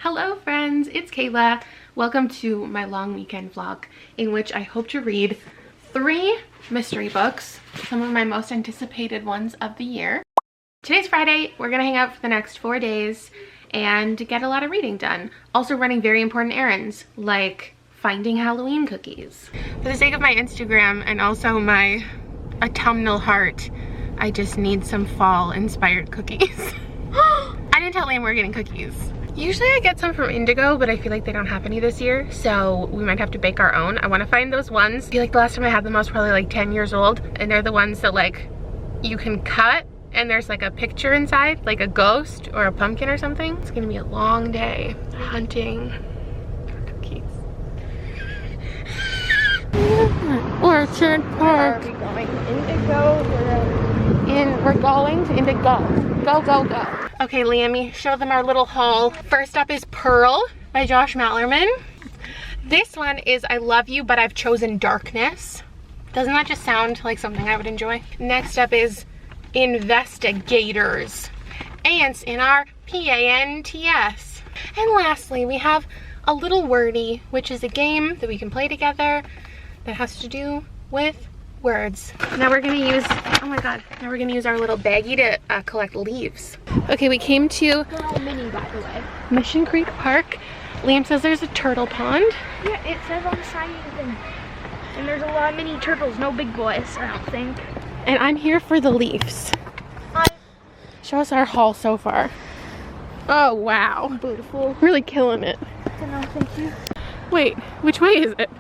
Hello friends, it's Kayla. Welcome to my long weekend vlog in which I hope to read 3 mystery books, some of my most anticipated ones of the year. Today's Friday. We're gonna hang out for the next 4 days and get a lot of reading done. Also running very important errands like finding Halloween cookies. For the sake of my Instagram and also my autumnal heart, I just need some fall inspired cookies. I didn't tell Liam we're getting cookies. Usually I get some from Indigo, but I feel like they don't have any this year, so we might have to bake our own. I want to find those ones. I feel like the last time I had them I was probably like 10 years old, and they're the ones that like you can cut and there's like a picture inside, like a ghost or a pumpkin or something. It's gonna be a long day hunting cookies. Orchard Park. Where are we going? Indigo. We're going to Indigo. Go, go, go. Okay, Liam, show them our little haul. First up is Pearl by Josh Malerman. This one is I Love You, But I've Chosen Darkness. Doesn't that just sound like something I would enjoy? Next up is Investigators. Ants in our PANTS. And lastly, we have A Little Wordy, which is a game that we can play together that has to do with words. Now we're gonna use, oh my god, now we're gonna use our little baggie to collect leaves. Okay, we came to mini, by the way. Mission Creek Park. Liam says there's a turtle pond. Yeah, it says on the sign and there's a lot of mini turtles, no big boys, I don't think. And I'm here for the leaves. Show us our haul so far. Oh wow. Beautiful. Really killing it. No, thank you. Wait, which way is it?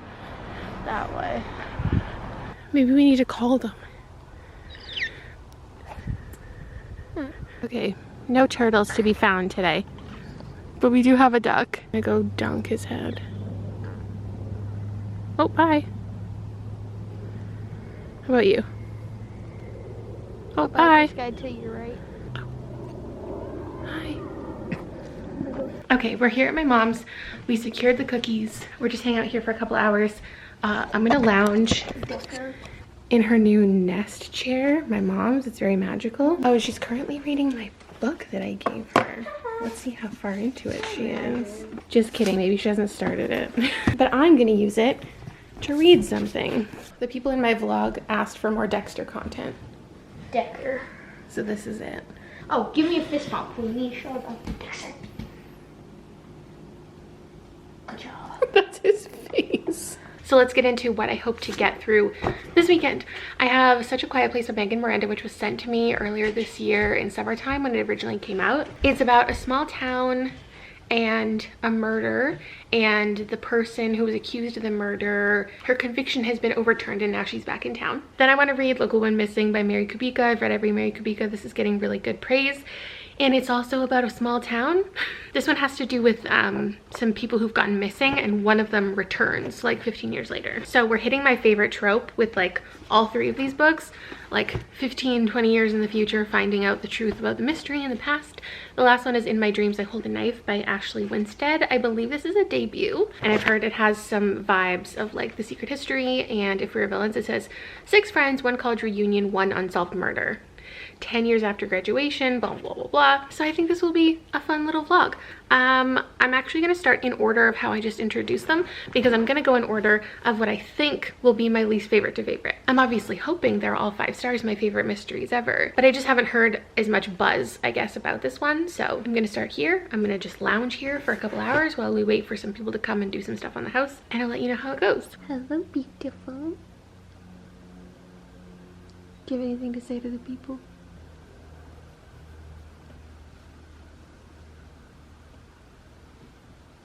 That way. Maybe we need to call them. Okay, no turtles to be found today. But we do have a duck. I'm gonna go dunk his head. Oh, bye. How about you? Oh, bye. This guy to your right. Hi. Okay, we're here at my mom's. We secured the cookies. We're just hanging out here for a couple hours. I'm gonna lounge in her new nest chair, my mom's. It's very magical. Oh, she's currently reading my book that I gave her. Let's see how far into it she is. Just kidding, maybe she hasn't started it. But I'm gonna use it to read something. The people in my vlog asked for more Dexter content. Decker. So this is it. Oh, give me a fist bump, please. Show about Dexter. Good job. That's his face. So let's get into what I hope to get through this weekend. I have Such a Quiet Place of Megan Miranda, which was sent to me earlier this year in summertime when it originally came out. It's about a small town and a murder, and the person who was accused of the murder, her conviction has been overturned and now she's back in town. Then I want to read Local One Missing by Mary Kubica. I've read every Mary Kubica. This is getting really good praise. And it's also about a small town. This one has to do with some people who've gotten missing, and one of them returns like 15 years later. So we're hitting my favorite trope with like all 3 of these books, like 15, 20 years in the future, finding out the truth about the mystery in the past. The last one is In My Dreams I Hold a Knife by Ashley Winstead. I believe this is a debut, and I've heard it has some vibes of like The Secret History and If We Were Villains. It says 6 friends, 1 college reunion, 1 unsolved murder. 10 years after graduation, blah, blah, blah, blah. So I think this will be a fun little vlog. I'm actually gonna start in order of how I just introduced them, because I'm gonna go in order of what I think will be my least favorite to favorite. I'm obviously hoping they're all 5 stars, my favorite mysteries ever, but I just haven't heard as much buzz, I guess, about this one. So I'm gonna start here. I'm gonna just lounge here for a couple hours while we wait for some people to come and do some stuff on the house, and I'll let you know how it goes. Hello, beautiful. Do you have anything to say to the people?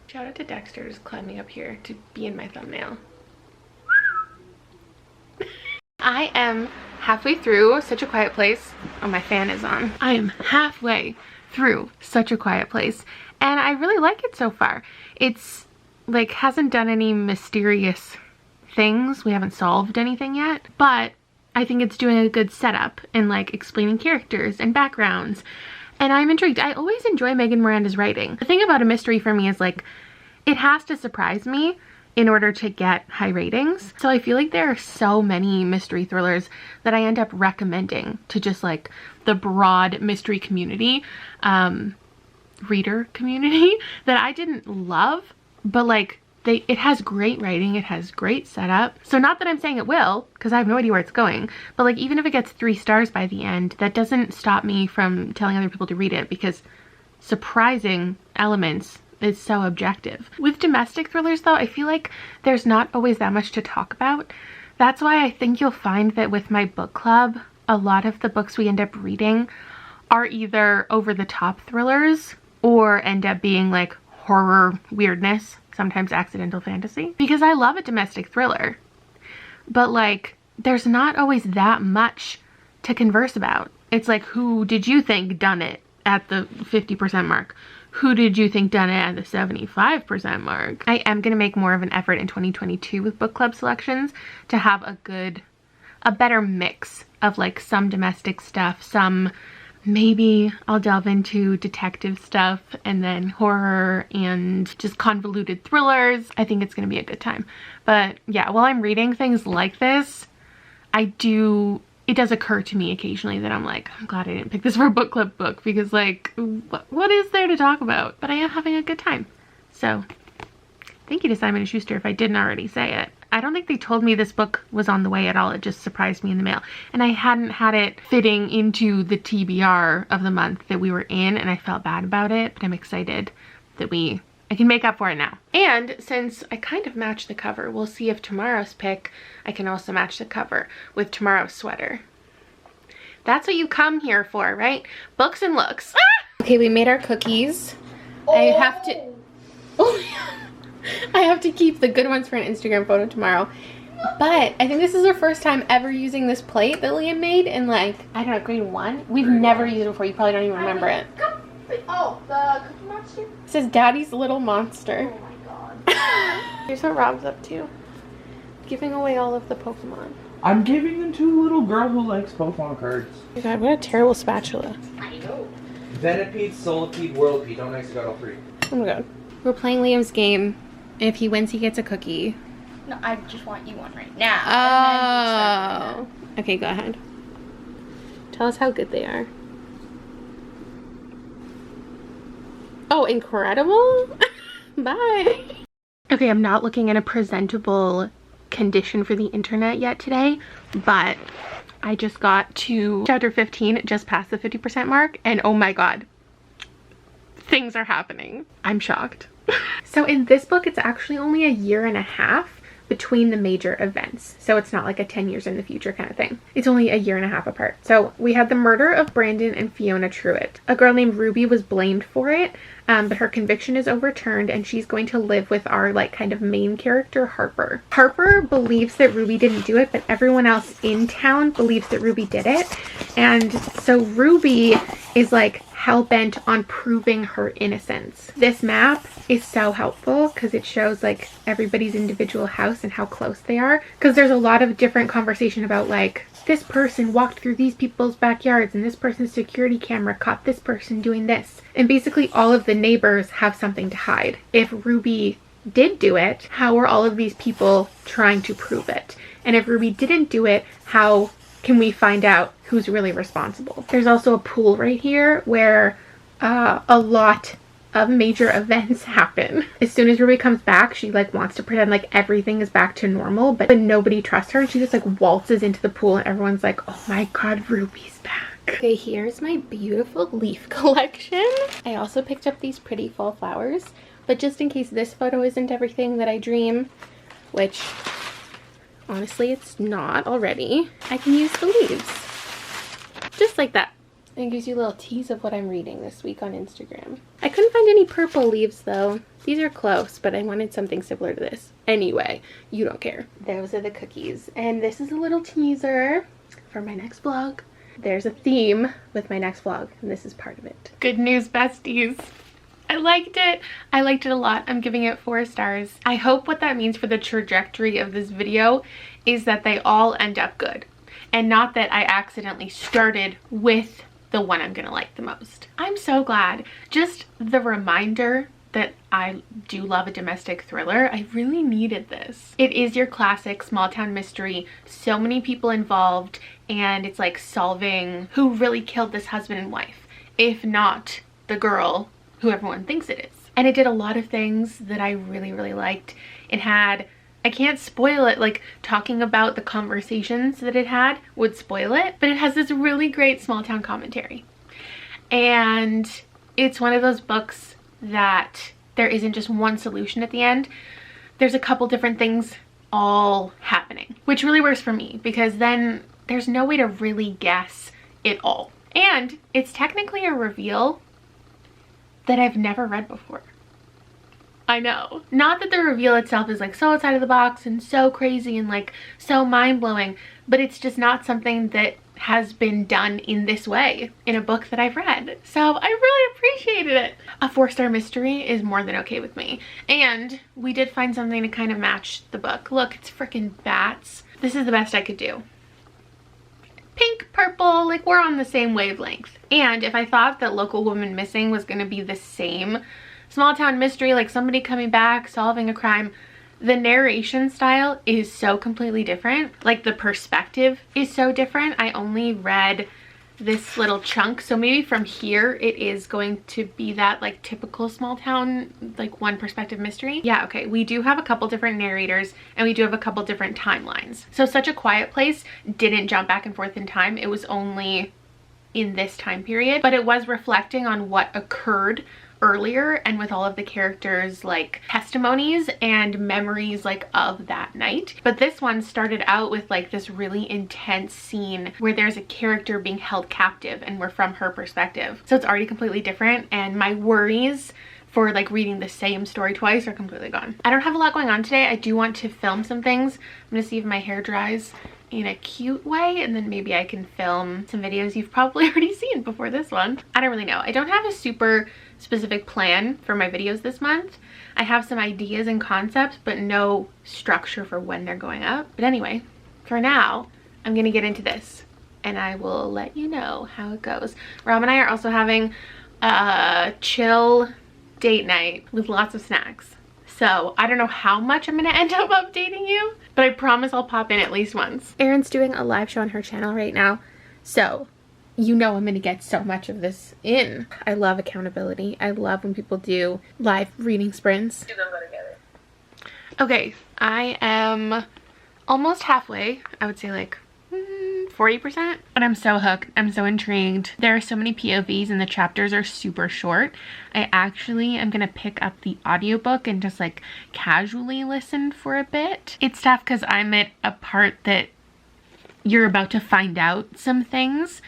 Shout out to Dexter just climbing up here to be in my thumbnail. I am halfway through Such a Quiet Place. Oh, my fan is on. I am halfway through Such a Quiet Place, and I really like it so far. It's like hasn't done any mysterious things. We haven't solved anything yet, but I think it's doing a good setup and like explaining characters and backgrounds. And I'm intrigued. I always enjoy Megan Miranda's writing. The thing about a mystery for me is like, it has to surprise me in order to get high ratings. So I feel like there are so many mystery thrillers that I end up recommending to just like the broad mystery community. reader community that I didn't love, but like it has great writing, it has great setup. So not that I'm saying it will, because I have no idea where it's going, but like even if it gets 3 stars by the end, that doesn't stop me from telling other people to read it, because surprising elements is so objective. With domestic thrillers though, I feel like there's not always that much to talk about. That's why I think you'll find that with my book club, a lot of the books we end up reading are either over the top thrillers or end up being like horror weirdness, sometimes accidental fantasy, because I love a domestic thriller, but like there's not always that much to converse about. It's like, who did you think done it at the 50% mark? Who did you think done it at the 75% mark? I am going to make more of an effort in 2022 with book club selections to have a better mix of like some domestic stuff, some maybe I'll delve into detective stuff, and then horror and just convoluted thrillers. I think it's going to be a good time. But yeah, while I'm reading things like this, it does occur to me occasionally that I'm like, I'm glad I didn't pick this for a book club book, because like, what is there to talk about? But I am having a good time. So thank you to Simon & Schuster if I didn't already say it. I don't think they told me this book was on the way at all. It just surprised me in the mail. And I hadn't had it fitting into the TBR of the month that we were in, and I felt bad about it, but I'm excited that I can make up for it now. And since I kind of matched the cover, we'll see if tomorrow's pick, I can also match the cover with tomorrow's sweater. That's what you come here for, right? Books and looks. Ah! Okay, we made our cookies. Oh. I have to... Oh, I have to keep the good ones for an Instagram photo tomorrow. But I think this is our first time ever using this plate that Liam made in like, I don't know, grade 1. We've never used it before. You probably don't even remember it. Oh, the Cookie Monster? It says Daddy's Little Monster. Oh my god. Here's what Rob's up to. Giving away all of the Pokemon. I'm giving them to a little girl who likes Pokemon cards. Oh my god, what a terrible spatula. I know. Venipede, Solipede, Whirlipede. Don't nice got all 3. Oh my god. We're playing Liam's game. If he wins, he gets a cookie. No, I just want you one right now. Oh. Okay, go ahead. Tell us how good they are. Oh, incredible. Bye. Okay, I'm not looking in a presentable condition for the internet yet today, but I just got to chapter 15, just past the 50% mark, and oh my god, things are happening. I'm shocked. So in this book, it's actually only 1.5 years between the major events. So it's not like a 10 years in the future kind of thing. It's only 1.5 years apart. So we had the murder of Brandon and Fiona Truitt. A girl named Ruby was blamed for it, but her conviction is overturned and she's going to live with our like kind of main character, Harper. Harper believes that Ruby didn't do it, but everyone else in town believes that Ruby did it. And so Ruby is like hell-bent on proving her innocence. This map is so helpful because it shows like everybody's individual house and how close they are, because there's a lot of different conversation about like, this person walked through these people's backyards and this person's security camera caught this person doing this. And basically all of the neighbors have something to hide. If Ruby did do it, how are all of these people trying to prove it? And if Ruby didn't do it, how can we find out who's really responsible? There's also a pool right here where a lot of major events happen. As soon as Ruby comes back, she like wants to pretend like everything is back to normal, but nobody trusts her and she just like waltzes into the pool and everyone's like, oh my god, Ruby's back. Okay, here's my beautiful leaf collection. I also picked up these pretty fall flowers, but just in case this photo isn't everything that I dream, which honestly it's not already, I can use the leaves. Just like that. It gives you a little tease of what I'm reading this week on Instagram. I couldn't find any purple leaves though. These are close, but I wanted something similar to this. Anyway, you don't care. Those are the cookies. And this is a little teaser for my next vlog. There's a theme with my next vlog, and this is part of it. Good news, besties. I liked it. I liked it a lot. I'm giving it 4 stars. I hope what that means for the trajectory of this video is that they all end up good, and not that I accidentally started with the one I'm gonna like the most. I'm so glad. Just the reminder that I do love a domestic thriller. I really needed this. It is your classic small town mystery, so many people involved, and it's like solving who really killed this husband and wife, if not the girl who everyone thinks it is. And it did a lot of things that I really, really liked. It had, I can't spoil it, like talking about the conversations that it had would spoil it, but it has this really great small town commentary. And it's one of those books that there isn't just one solution at the end. There's a couple different things all happening, which really works for me because then there's no way to really guess it all. And it's technically a reveal that I've never read before. I know. Not that the reveal itself is like so outside of the box and so crazy and like so mind-blowing, but it's just not something that has been done in this way in a book that I've read. So I really appreciated it. A 4-star mystery is more than okay with me. And we did find something to kind of match the book. Look, it's freaking bats. This is the best I could do. Pink, purple, like we're on the same wavelength. And if I thought that Local Woman Missing was going to be the same small town mystery, like somebody coming back, solving a crime, the narration style is so completely different. Like the perspective is so different. I only read this little chunk, so maybe from here it is going to be that like typical small town, like one perspective mystery. Yeah, okay, we do have a couple different narrators and we do have a couple different timelines. So Such a Quiet Place didn't jump back and forth in time. It was only in this time period, but it was reflecting on what occurred earlier and with all of the characters like testimonies and memories like of that night. But this one started out with like this really intense scene where there's a character being held captive and we're from her perspective. So it's already completely different, and my worries for like reading the same story twice are completely gone. I don't have a lot going on today. I do want to film some things. I'm gonna see if my hair dries in a cute way, and then maybe I can film some videos you've probably already seen before this one. I don't really know. I don't have a super specific plan for my videos this month. I have some ideas and concepts, but no structure for when they're going up. But anyway, for now, I'm gonna get into this and I will let you know how it goes. Rob and I are also having a chill date night with lots of snacks. So I don't know how much I'm gonna end up updating you, but I promise I'll pop in at least once. Erin's doing a live show on her channel right now, so you know I'm gonna get so much of this in. I love accountability. I love when people do live reading sprints. Okay, I am almost halfway. I would say like 40%, but I'm so hooked. I'm so intrigued. There are so many POVs and the chapters are super short. I actually am gonna pick up the audiobook and just like casually listen for a bit. It's tough because I'm at a part that you're about to find out some things,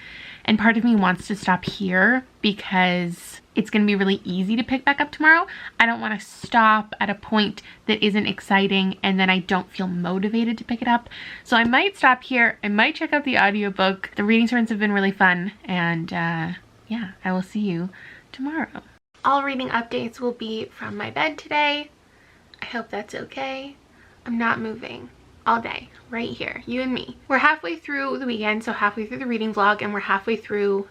and part of me wants to stop here because it's going to be really easy to pick back up tomorrow. I don't want to stop at a point that isn't exciting and then I don't feel motivated to pick it up. So I might stop here. I might check out the audiobook. The reading sprints have been really fun, and yeah, I will see you tomorrow. All reading updates will be from my bed today. I hope that's okay. I'm not moving all day, right here, you and me. We're halfway through the weekend, so halfway through the reading vlog, and we're halfway through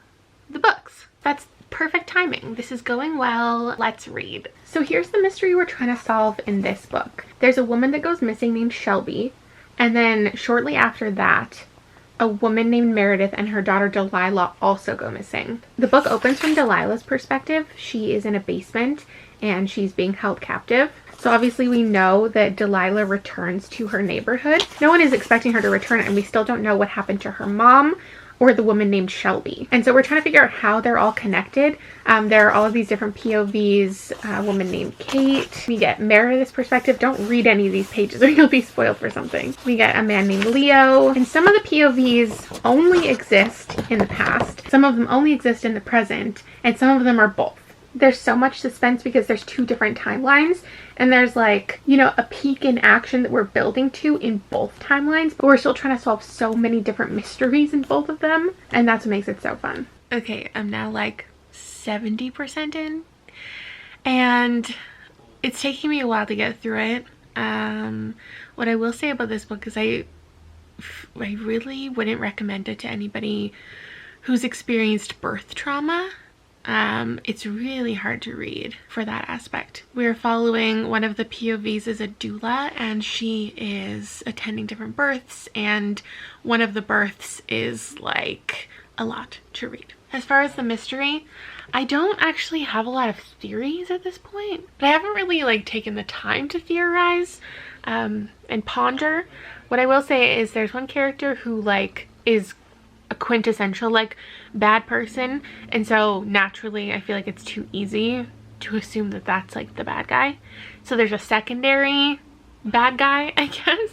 the books. That's perfect timing. This is going well. Let's read. So here's the mystery we're trying to solve in this book. There's a woman that goes missing named Shelby, and then shortly after that, a woman named Meredith and her daughter Delilah also go missing. The book opens from Delilah's perspective. She is in a basement and she's being held captive. So obviously we know that Delilah returns to her neighborhood. No one is expecting her to return, and we still don't know what happened to her mom or the woman named Shelby. And so we're trying to figure out how they're all connected. There are all of these different POVs. A woman named Kate. We get Meredith's perspective. Don't read any of these pages or you'll be spoiled for something. We get a man named Leo. And some of the POVs only exist in the past. Some of them only exist in the present. And some of them are both. There's so much suspense because there's two different timelines, and there's like, you know, a peak in action that we're building to in both timelines, but we're still trying to solve so many different mysteries in both of them, and that's what makes it so fun. Okay, I'm now like 70% in, and it's taking me a while to get through it. What I will say about this book is I really wouldn't recommend it to anybody who's experienced birth trauma. It's really hard to read for that aspect. We're following one of the POVs as a doula, and she is attending different births, and one of the births is like a lot to read. As far as the mystery, I don't actually have a lot of theories at this point, but I haven't really like taken the time to theorize and ponder. What I will say is there's one character who like is a quintessential like bad person, and so naturally I feel like it's too easy to assume that that's like the bad guy. So there's a secondary bad guy, I guess,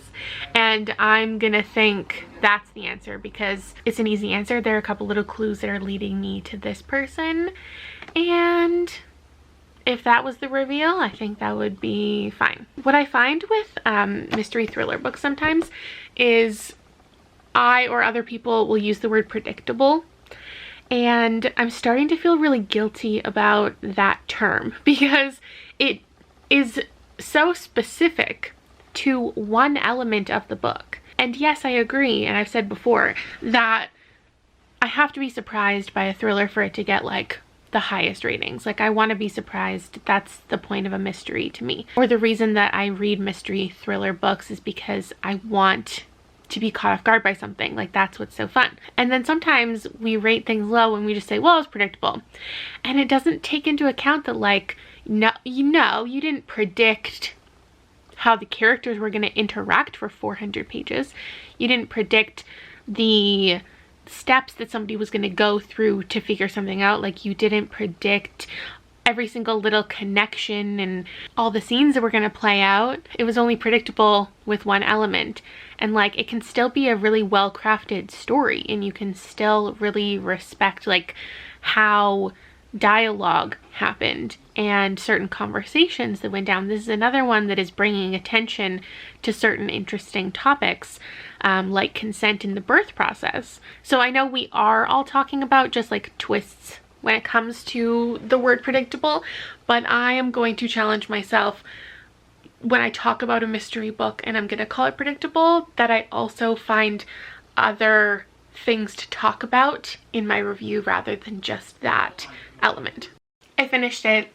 and I'm gonna think that's the answer because it's an easy answer. There are a couple little clues that are leading me to this person, and if that was the reveal, I think that would be fine. What I find with mystery thriller books sometimes is I or other people will use the word predictable, and I'm starting to feel really guilty about that term because it is so specific to one element of the book. And yes, I agree, and I've said before that I have to be surprised by a thriller for it to get like the highest ratings. Like I want to be surprised. That's the point of a mystery to me. Or the reason that I read mystery thriller books is because I want to be caught off guard by something. Like that's what's so fun. And then sometimes we rate things low and we just say, well, it's predictable. And it doesn't take into account that like, no, you didn't predict how the characters were going to interact for 400 pages. You didn't predict the steps that somebody was going to go through to figure something out. Like you didn't predict every single little connection and all the scenes that were going to play out. It was only predictable with one element, and like it can still be a really well crafted story, and you can still really respect like how dialogue happened and certain conversations that went down. This is another one that is bringing attention to certain interesting topics, like consent in the birth process. So I know we are all talking about just like twists when it comes to the word predictable, but I am going to challenge myself when I talk about a mystery book and I'm gonna call it predictable, that I also find other things to talk about in my review rather than just that element. I finished it,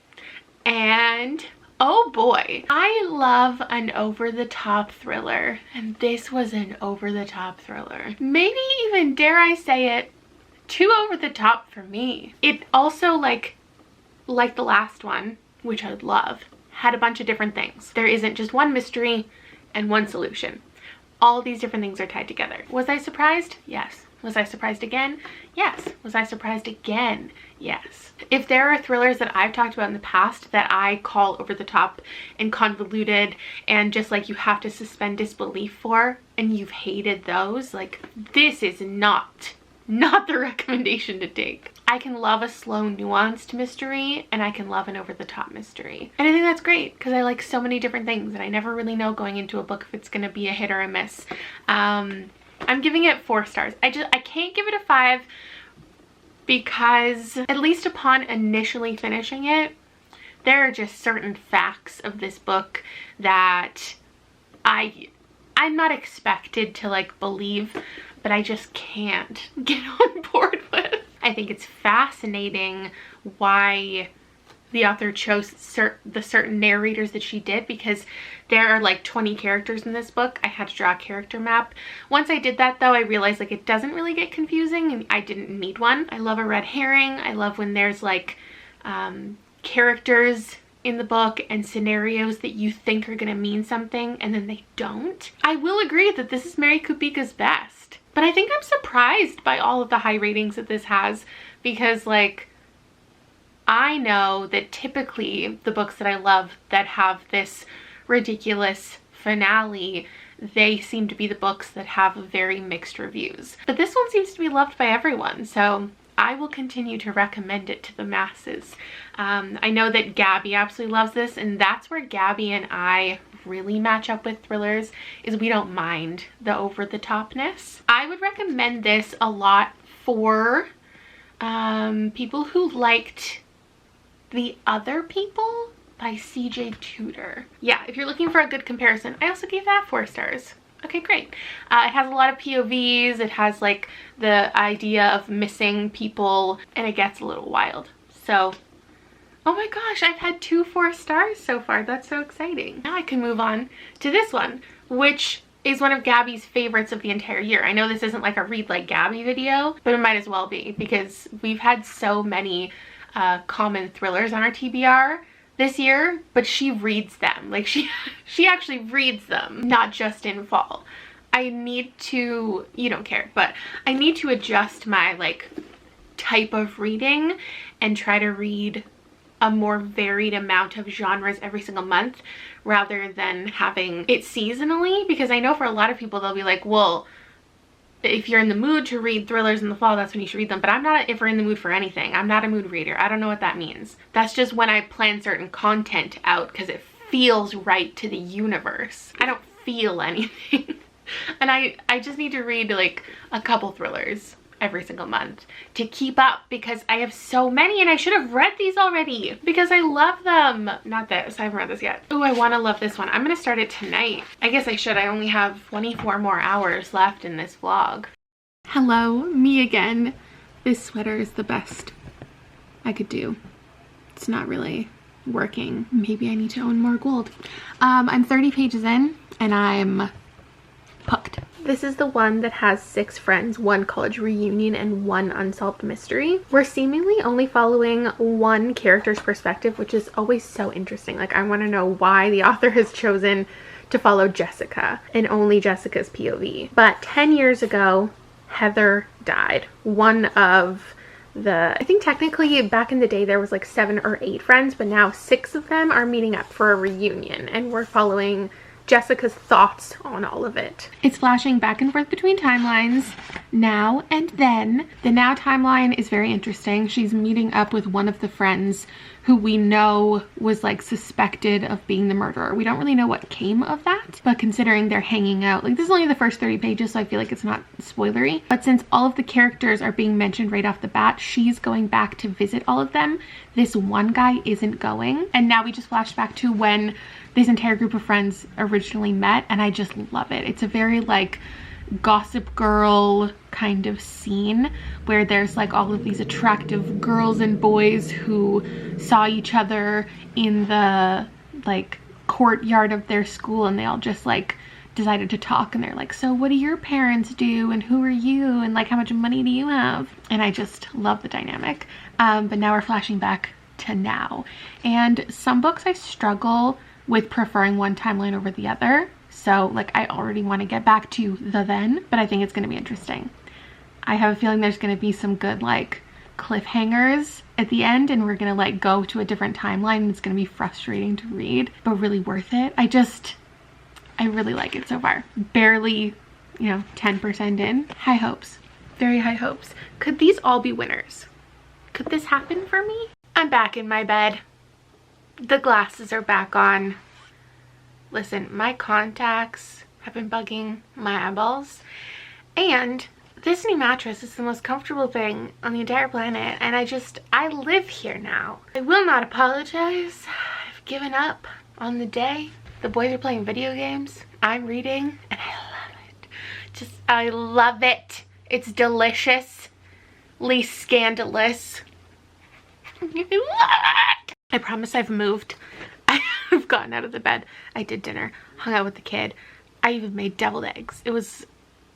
and oh boy, I love an over-the-top thriller, and this was an over-the-top thriller. Maybe even, dare I say it, too over the top for me. It also like the last one, which I love, had a bunch of different things. There isn't just one mystery and one solution. All of these different things are tied together. Was I surprised? Yes. Was I surprised again? Yes. Was I surprised again? Yes. If there are thrillers that I've talked about in the past that I call over the top and convoluted and just like you have to suspend disbelief for, and you've hated those, like this is not the recommendation to take. I can love a slow, nuanced mystery, and I can love an over-the-top mystery. And I think that's great because I like so many different things, and I never really know going into a book if it's gonna be a hit or a miss. I'm giving it 4 stars. I can't give it a 5 because at least upon initially finishing it, there are just certain facts of this book that I'm not expected to like believe, but I just can't get on board with. I think it's fascinating why the author chose the certain narrators that she did, because there are like 20 characters in this book. I had to draw a character map. Once I did that though, I realized like it doesn't really get confusing and I didn't need one. I love a red herring. I love when there's like characters in the book and scenarios that you think are gonna mean something and then they don't. I will agree that this is Mary Kupika's best, but I think I'm surprised by all of the high ratings that this has, because like I know that typically the books that I love that have this ridiculous finale, they seem to be the books that have very mixed reviews. But this one seems to be loved by everyone, so I will continue to recommend it to the masses. I know that Gabby absolutely loves this, and that's where Gabby and I really match up with thrillers, is we don't mind the over-the-topness. I would recommend this a lot for people who liked The Other People by CJ Tudor. Yeah, if you're looking for a good comparison, I also gave that 4 stars. Okay, great. It has a lot of POVs. It has like the idea of missing people, and it gets a little wild. So, oh my gosh, I've had 2 4 stars so far. That's so exciting. Now I can move on to this one, which is one of Gabby's favorites of the entire year. I know this isn't like a Read Like Gabby video, but it might as well be because we've had so many common thrillers on our TBR this year, but she reads them. Like she actually reads them, not just in fall. I need to, you don't care, but I need to adjust my like type of reading and try to read a more varied amount of genres every single month rather than having it seasonally, because I know for a lot of people they'll be like, well, if you're in the mood to read thrillers in the fall, that's when you should read them. But I'm not ever in the mood for anything. I'm not a mood reader. I don't know what that means. That's just when I plan certain content out because it feels right to the universe. I don't feel anything. And I just need to read like a couple thrillers every single month to keep up because I have so many and I should have read these already because I love them. Not this, I haven't read this yet. Oh, I want to love this one. I'm gonna start it tonight. I guess I should. I only have 24 more hours left in this vlog. Hello, me again. This sweater is the best I could do. It's not really working. Maybe I need to own more gold. I'm 30 pages in and I'm hooked. This is the one that has 6 friends, 1 college reunion, and 1 unsolved mystery. We're seemingly only following one character's perspective, which is always so interesting. Like, I want to know why the author has chosen to follow Jessica and only Jessica's POV. But 10 years ago, Heather died. One of the, I think technically back in the day there was like 7 or 8 friends, but now 6 of them are meeting up for a reunion, and we're following Jessica's thoughts on all of it. It's flashing back and forth between timelines, now and then. The now timeline is very interesting. She's meeting up with one of the friends who we know was like suspected of being the murderer. We don't really know what came of that, but considering they're hanging out, like this is only the first 30 pages, so I feel like it's not spoilery. But since all of the characters are being mentioned right off the bat, she's going back to visit all of them. This one guy isn't going. And now we just flashed back to when this entire group of friends originally met, and I just love it. It's a very like Gossip Girl kind of scene where there's like all of these attractive girls and boys who saw each other in the like courtyard of their school, and they all just like decided to talk, and they're like, so what do your parents do, and who are you, and like how much money do you have? And I just love the dynamic. But now we're flashing back to now, and some books I struggle with preferring one timeline over the other. So like I already want to get back to the then, but I think it's going to be interesting. I have a feeling there's going to be some good like cliffhangers at the end, and we're going to like go to a different timeline, and it's going to be frustrating to read, but really worth it. I really like it so far. Barely, you know, 10% in. High hopes. Very high hopes. Could these all be winners? Could this happen for me? I'm back in my bed. The glasses are back on. Listen, my contacts have been bugging my eyeballs, and this new mattress is the most comfortable thing on the entire planet, and I live here now. I will not apologize. I've given up on the day. The boys are playing video games. I'm reading, and I love it. I love it. It's deliciously scandalous. I love it. I promise I've moved. I've gotten out of the bed. I did dinner, hung out with the kid. I even made deviled eggs. It was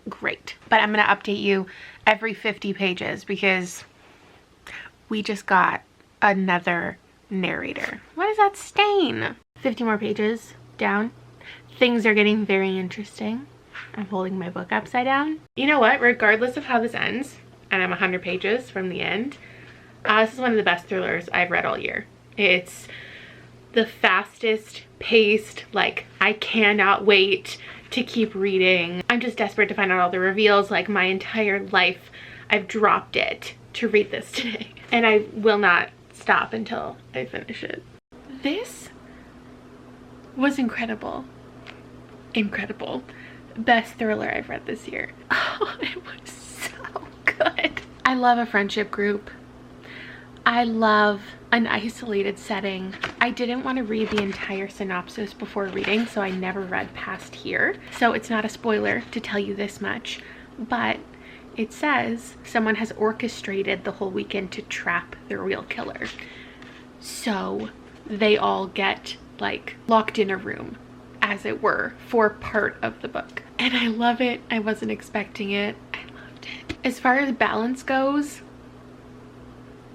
great. But I'm going to update you every 50 pages because we just got another narrator. What is that stain? 50 more pages down. Things are getting very interesting. I'm holding my book upside down. You know what? Regardless of how this ends, and I'm 100 pages from the end, this is one of the best thrillers I've read all year. It's the fastest paced, like I cannot wait to keep reading. I'm just desperate to find out all the reveals. Like my entire life I've dropped it to read this today, and I will not stop until I finish it. This was incredible. Incredible. Best thriller I've read this year. Oh, it was so good. I love a friendship group. I love an isolated setting. I didn't want to read the entire synopsis before reading, so I never read past here. So it's not a spoiler to tell you this much, but it says someone has orchestrated the whole weekend to trap the real killer. So they all get like locked in a room as it were, for part of the book. And I love it. I wasn't expecting it. I loved it. As far as balance goes,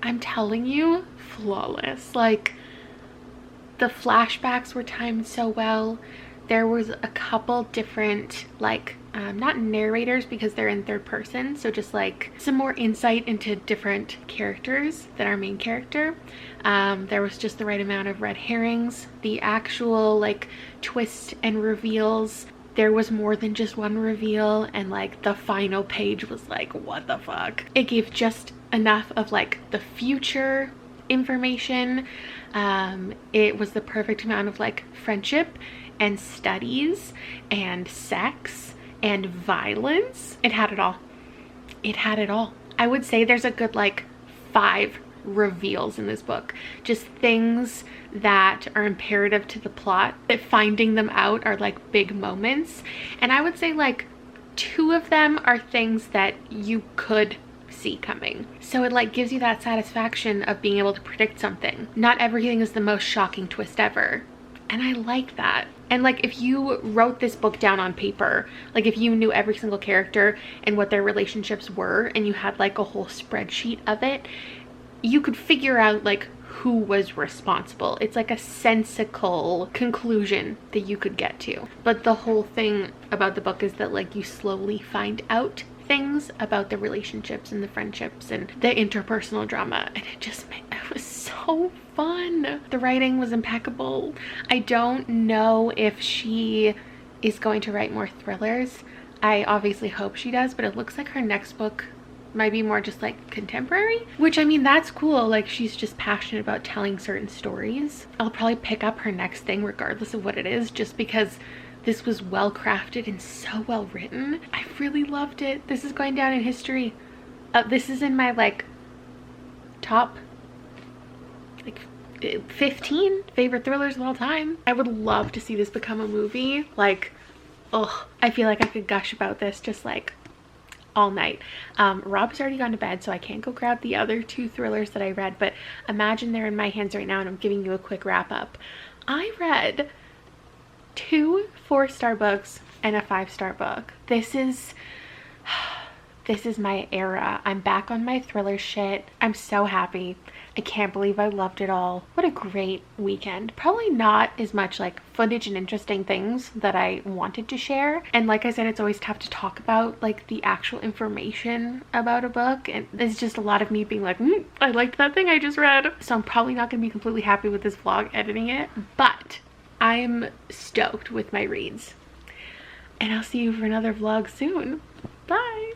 I'm telling you, flawless. Like, the flashbacks were timed so well. There was a couple different, like, not narrators because they're in third person, so just like some more insight into different characters than our main character. There was just the right amount of red herrings. The actual like twists and reveals, there was more than just one reveal, and like the final page was like, what the fuck? It gave just enough of like the future information. It was the perfect amount of like friendship and studies and sex and violence. It had it all. It had it all. I would say there's a good like 5 reveals in this book. Just things that are imperative to the plot, that finding them out are like big moments. And I would say like 2 of them are things that you could see coming. So it like gives you that satisfaction of being able to predict something. Not everything is the most shocking twist ever. And I like that. And like if you wrote this book down on paper, like if you knew every single character and what their relationships were, and you had like a whole spreadsheet of it, you could figure out like who was responsible. It's like a sensical conclusion that you could get to. But the whole thing about the book is that like you slowly find out things about the relationships and the friendships and the interpersonal drama, and it was so fun. The writing was impeccable. I don't know if she is going to write more thrillers. I obviously hope she does, but it looks like her next book might be more just like contemporary, which I mean, that's cool. Like she's just passionate about telling certain stories. I'll probably pick up her next thing regardless of what it is, just because this was well crafted and so well written. I really loved it. This is going down in history. This is in my like top like 15 favorite thrillers of all time. I would love to see this become a movie. Like, oh, I feel like I could gush about this just like all night. Rob's already gone to bed, so I can't go grab the other 2 thrillers that I read, but imagine they're in my hands right now and I'm giving you a quick wrap up. I read 2 4-star books and a 5-star book. This is my era. I'm back on my thriller shit. I'm so happy. I can't believe I loved it all. What a great weekend. Probably not as much like footage and interesting things that I wanted to share. And like I said, it's always tough to talk about like the actual information about a book. And it's just a lot of me being like, I liked that thing I just read. So I'm probably not gonna be completely happy with this vlog editing it, but I'm stoked with my reads. And I'll see you for another vlog soon. Bye.